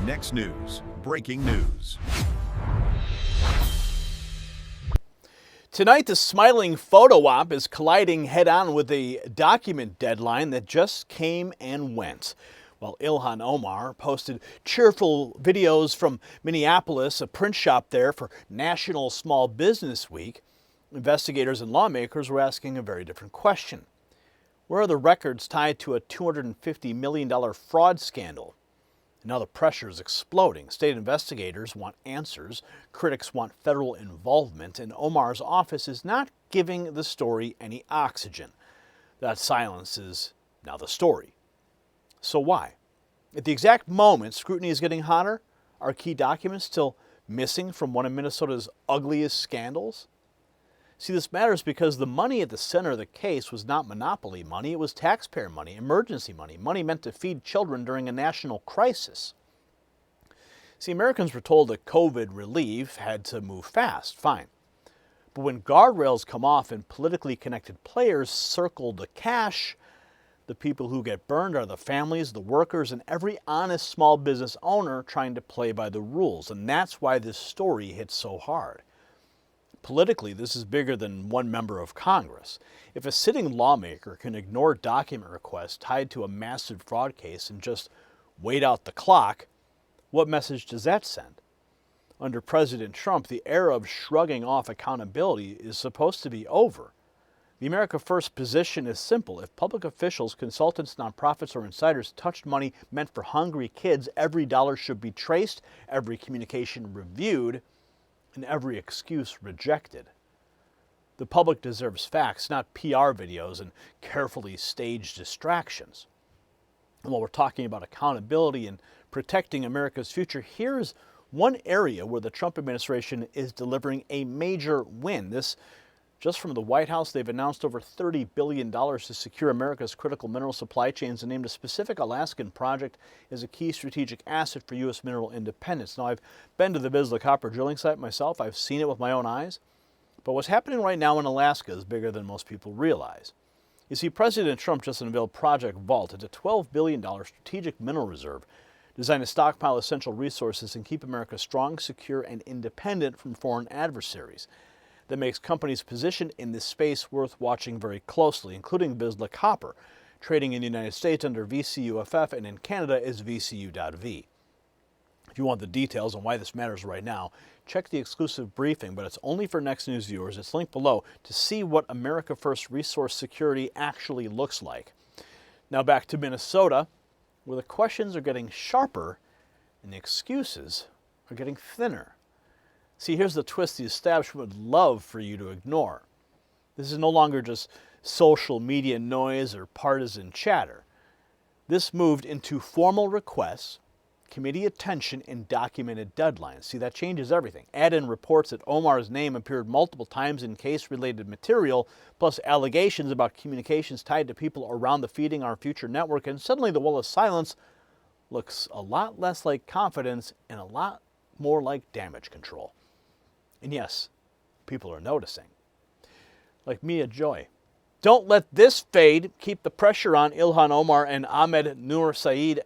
Next News, breaking news. Tonight, the smiling photo op is colliding head-on with a document deadline that just came and went. While Ilhan Omar posted cheerful videos from Minneapolis, a print shop there for National Small Business Week, investigators and lawmakers were asking a very different question. Where are the records tied to a $250 million fraud scandal? And now the pressure is exploding. State investigators want answers, critics want federal involvement, and Omar's office is not giving the story any oxygen. That silence is now the story. So why? At the exact moment scrutiny is getting hotter, are key documents still missing from one of Minnesota's ugliest scandals? See, this matters because the money at the center of the case was not monopoly money, it was taxpayer money, emergency money, money meant to feed children during a national crisis. See, Americans were told that COVID relief had to move fast, fine. But when guardrails come off and politically connected players circle the cash, the people who get burned are the families, the workers, and every honest small business owner trying to play by the rules. And that's why this story hits so hard. Politically, this is bigger than one member of Congress. If a sitting lawmaker can ignore document requests tied to a massive fraud case and just wait out the clock, what message does that send? Under President Trump, the era of shrugging off accountability is supposed to be over. The America First position is simple. If public officials, consultants, nonprofits, or insiders touched money meant for hungry kids, every dollar should be traced, every communication reviewed, and every excuse rejected. The public deserves facts, not PR videos and carefully staged distractions. And while we're talking about accountability and protecting America's future, here's one area where the Trump administration is delivering a major win. Just from the White House, they've announced over $30 billion to secure America's critical mineral supply chains and named a specific Alaskan project as a key strategic asset for U.S. mineral independence. Now, I've been to the Vizsla copper drilling site myself. I've seen it with my own eyes. But what's happening right now in Alaska is bigger than most people realize. You see, President Trump just unveiled Project Vault. It's a $12 billion strategic mineral reserve designed to stockpile essential resources and keep America strong, secure, and independent from foreign adversaries. That makes companies positioned in this space worth watching very closely, including Vizsla Copper, trading in the United States under VCUFF and in Canada as VCU.V. If you want the details on why this matters right now, check the exclusive briefing, but it's only for Next News viewers. It's linked below to see what America First resource security actually looks like. Now back to Minnesota, where the questions are getting sharper and the excuses are getting thinner. See, here's the twist the establishment would love for you to ignore. This is no longer just social media noise or partisan chatter. This moved into formal requests, committee attention, and documented deadlines. See, that changes everything. Add in reports that Omar's name appeared multiple times in case-related material, plus allegations about communications tied to people around the Feeding Our Future network, and suddenly the wall of silence looks a lot less like confidence and a lot more like damage control. And yes, people are noticing. Like Mia Joy. Don't let this fade. Keep the pressure on. Ilhan Omar and Ahmed Nur Saeed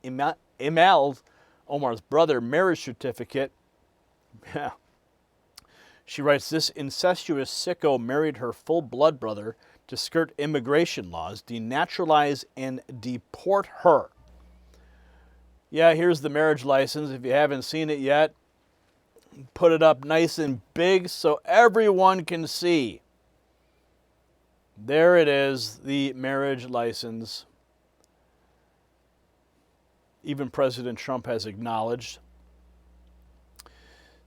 Imal, Omar's brother, marriage certificate. Yeah. She writes, this incestuous sicko married her full-blood brother to skirt immigration laws, denaturalize and deport her. Yeah, here's the marriage license. If you haven't seen it yet, put it up nice and big so everyone can see. There it is, the marriage license. Even President Trump has acknowledged.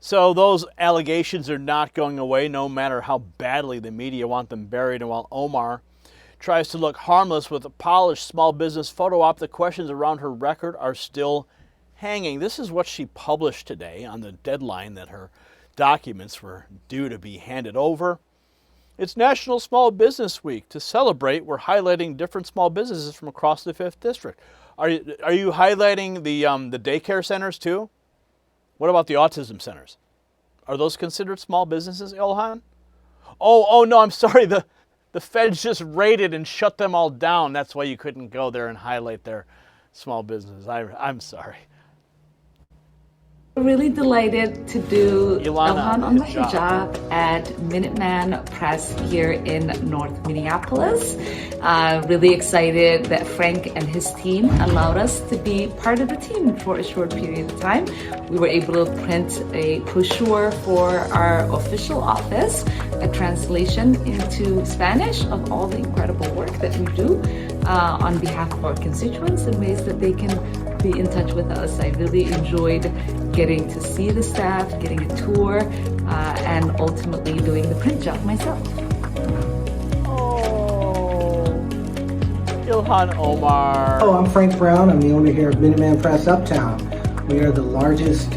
So those allegations are not going away, no matter how badly the media want them buried. And while Omar tries to look harmless with a polished small business photo op, the questions around her record are still hanging. This is what she published today on the deadline that her documents were due to be handed over. It's National Small Business Week. To celebrate, we're highlighting different small businesses from across the 5th District. Are you highlighting the daycare centers too? What about the autism centers? Are those considered small businesses, Ilhan? Oh no, I'm sorry. The feds just raided and shut them all down. That's why you couldn't go there and highlight their small businesses. I'm sorry. Really delighted to do Ilhan on the hijab at Minuteman Press here in North Minneapolis. Really excited that Frank and his team allowed us to be part of the team for a short period of time. We were able to print a brochure for our official office, a translation into Spanish of all the incredible work that we do on behalf of our constituents in ways that they can be in touch with us. I really enjoyed getting to see the staff, getting a tour, and ultimately doing the print job myself. Oh, Ilhan Omar. Oh, I'm Frank Brown. I'm the owner here of Minuteman Press Uptown. We are the largest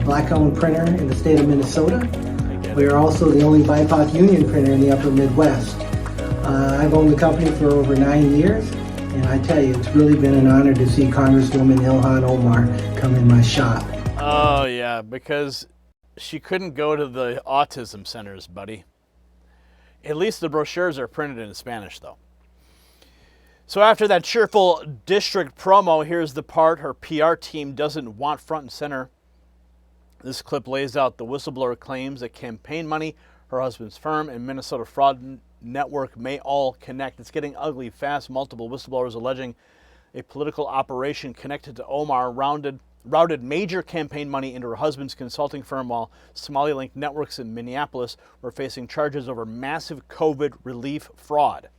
black-owned printer in the state of Minnesota. We are also the only BIPOC union printer in the upper Midwest. I've owned the company for over 9 years. And I tell you, it's really been an honor to see Congresswoman Ilhan Omar come in my shop. Oh, yeah, because she couldn't go to the autism centers, buddy. At least the brochures are printed in Spanish, though. So after that cheerful district promo, here's the part her PR team doesn't want front and center. This clip lays out the whistleblower claims that campaign money, her husband's firm, and Minnesota fraud network may all connect. It's getting ugly fast. Multiple whistleblowers alleging a political operation connected to Omar routed major campaign money into her husband's consulting firm, while Somali-linked networks in Minneapolis were facing charges over massive COVID relief fraud.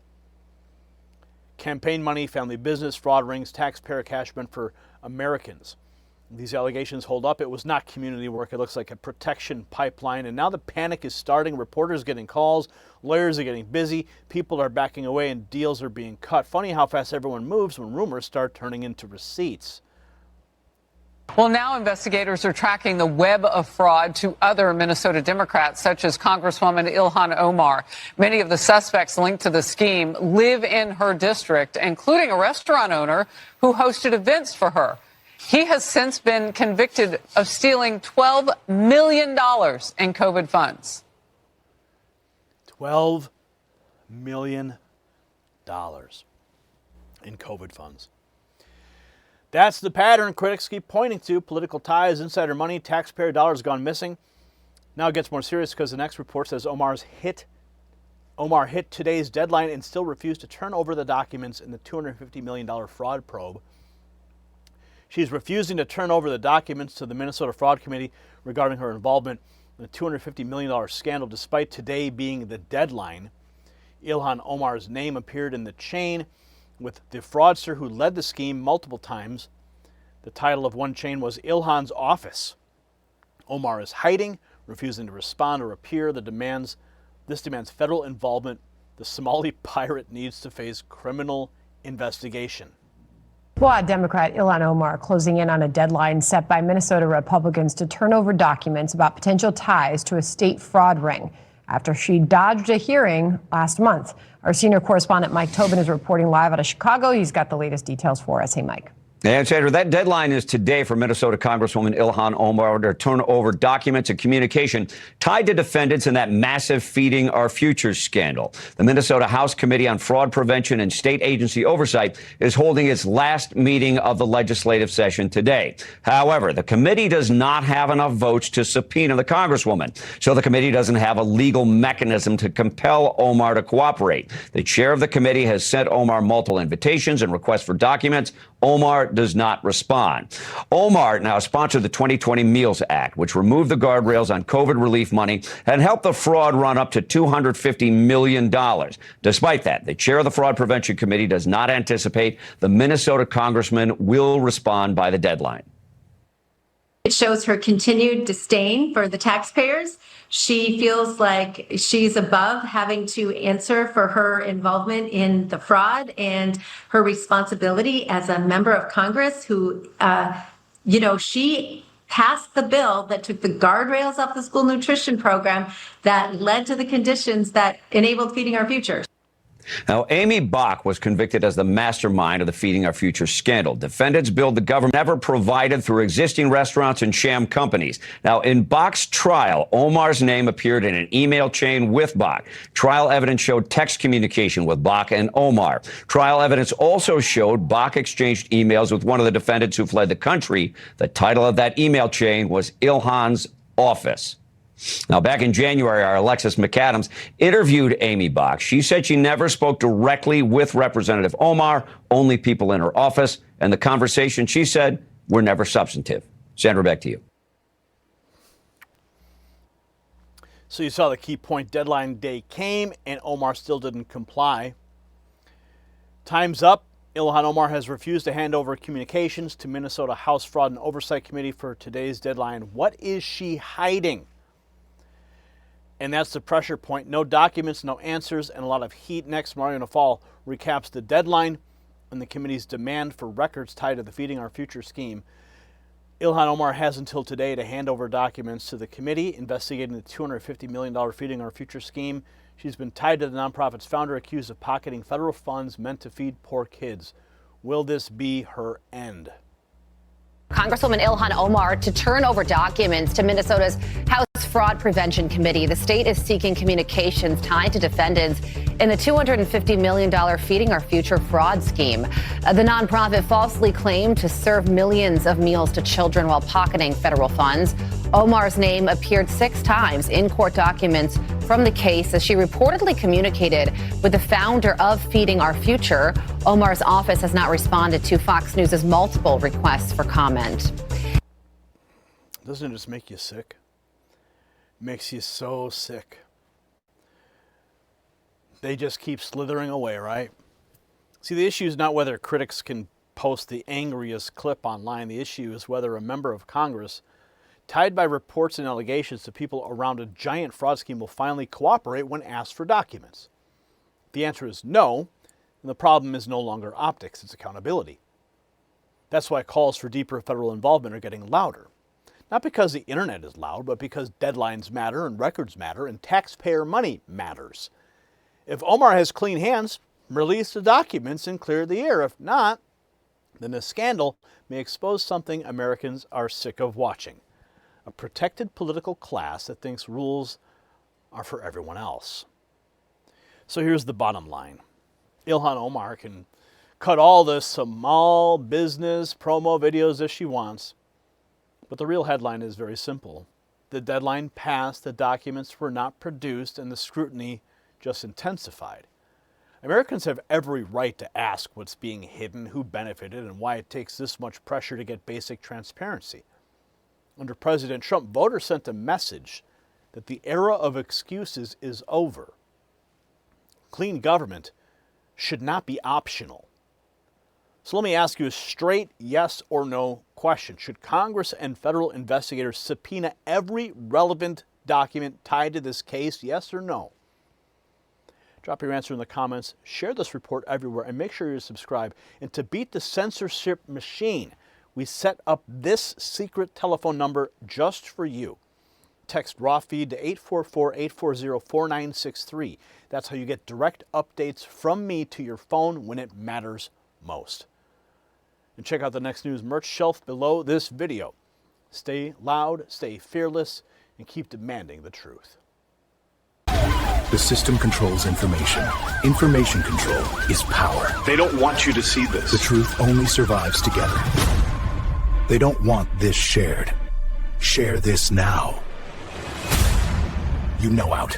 Campaign money, family business, fraud rings, taxpayer cash meant for Americans. These allegations hold up. It was not community work. It looks like a protection pipeline. And now the panic is starting. Reporters getting calls. Lawyers are getting busy. People are backing away and deals are being cut. Funny how fast everyone moves when rumors start turning into receipts. Well, now investigators are tracking the web of fraud to other Minnesota Democrats, such as Congresswoman Ilhan Omar. Many of the suspects linked to the scheme live in her district, including a restaurant owner who hosted events for her. He has since been convicted of stealing $12 million in COVID funds. $12 million in COVID funds. That's the pattern critics keep pointing to. Political ties, insider money, taxpayer dollars gone missing. Now it gets more serious because the next report says Omar hit today's deadline and still refused to turn over the documents in the $250 million fraud probe. She's refusing to turn over the documents to the Minnesota Fraud Committee regarding her involvement in the $250 million scandal, despite today being the deadline. Ilhan Omar's name appeared in the chain with the fraudster who led the scheme multiple times. The title of one chain was Ilhan's Office. Omar is hiding, refusing to respond or appear. This demands federal involvement. The Somali pirate needs to face criminal investigation. Squad Democrat Ilhan Omar closing in on a deadline set by Minnesota Republicans to turn over documents about potential ties to a state fraud ring after she dodged a hearing last month. Our senior correspondent Mike Tobin is reporting live out of Chicago. He's got the latest details for us. Hey, Mike. And Sandra, that deadline is today for Minnesota Congresswoman Ilhan Omar to turn over documents and communication tied to defendants in that massive Feeding Our Future scandal. The Minnesota House Committee on Fraud Prevention and State Agency Oversight is holding its last meeting of the legislative session today. However, the committee does not have enough votes to subpoena the Congresswoman, so the committee doesn't have a legal mechanism to compel Omar to cooperate. The chair of the committee has sent Omar multiple invitations and requests for documents. Omar does not respond. Omar now sponsored the 2020 Meals Act, which removed the guardrails on COVID relief money and helped the fraud run up to $250 million. Despite that, the chair of the Fraud Prevention Committee does not anticipate the Minnesota congressman will respond by the deadline. It shows her continued disdain for the taxpayers. She feels like she's above having to answer for her involvement in the fraud and her responsibility as a member of Congress who, she passed the bill that took the guardrails off the school nutrition program that led to the conditions that enabled Feeding Our Future. Now, Amy Bach was convicted as the mastermind of the Feeding Our Future scandal. Defendants billed the government never provided through existing restaurants and sham companies. Now, in Bach's trial, Omar's name appeared in an email chain with Bach. Trial evidence showed text communication with Bach and Omar. Trial evidence also showed Bach exchanged emails with one of the defendants who fled the country. The title of that email chain was Ilhan's Office. Now, back in January, our Alexis McAdams interviewed Amy Bach. She said she never spoke directly with Representative Omar, only people in her office. And the conversation, she said, were never substantive. Sandra, back to you. So you saw the key point. Deadline day came, and Omar still didn't comply. Time's up. Ilhan Omar has refused to hand over communications to Minnesota House Fraud and Oversight Committee for today's deadline. What is she hiding? And that's the pressure point. No documents, no answers, and a lot of heat. Next, Mario Nafal recaps the deadline and the committee's demand for records tied to the Feeding Our Future scheme. Ilhan Omar has until today to hand over documents to the committee investigating the $250 million Feeding Our Future scheme. She's been tied to the nonprofit's founder, accused of pocketing federal funds meant to feed poor kids. Will this be her end? Congresswoman Ilhan Omar to turn over documents to Minnesota's House Fraud Prevention Committee. The state is seeking communications tied to defendants in the $250 million Feeding Our Future fraud scheme. The nonprofit falsely claimed to serve millions of meals to children while pocketing federal funds. Omar's name appeared 6 times in court documents from the case as she reportedly communicated with the founder of Feeding Our Future. Omar's office has not responded to Fox News' multiple requests for comment. Doesn't it just make you sick? It makes you so sick. They just keep slithering away, right? See, the issue is not whether critics can post the angriest clip online. The issue is whether a member of Congress tied by reports and allegations to people around a giant fraud scheme will finally cooperate when asked for documents. The answer is no, and the problem is no longer optics, it's accountability. That's why calls for deeper federal involvement are getting louder. Not because the internet is loud, but because deadlines matter and records matter and taxpayer money matters. If Omar has clean hands, release the documents and clear the air. If not, then the scandal may expose something Americans are sick of watching. A protected political class that thinks rules are for everyone else. So here's the bottom line. Ilhan Omar can cut all the small business promo videos as she wants, but the real headline is very simple. The deadline passed, the documents were not produced, and the scrutiny just intensified. Americans have every right to ask what's being hidden, who benefited, and why it takes this much pressure to get basic transparency. Under President Trump, voters sent a message that the era of excuses is over. Clean government should not be optional. So let me ask you a straight yes or no question. Should Congress and federal investigators subpoena every relevant document tied to this case, yes or no? Drop your answer in the comments, share this report everywhere, and make sure you subscribe. And to beat the censorship machine, we set up this secret telephone number just for you. Text raw feed to 844-840-4963. That's how you get direct updates from me to your phone when it matters most. And check out the Next News merch shelf below this video. Stay loud, stay fearless, and keep demanding the truth. The system controls information. Information control is power. They don't want you to see this. The truth only survives together. They don't want this shared. Share this now. You know out.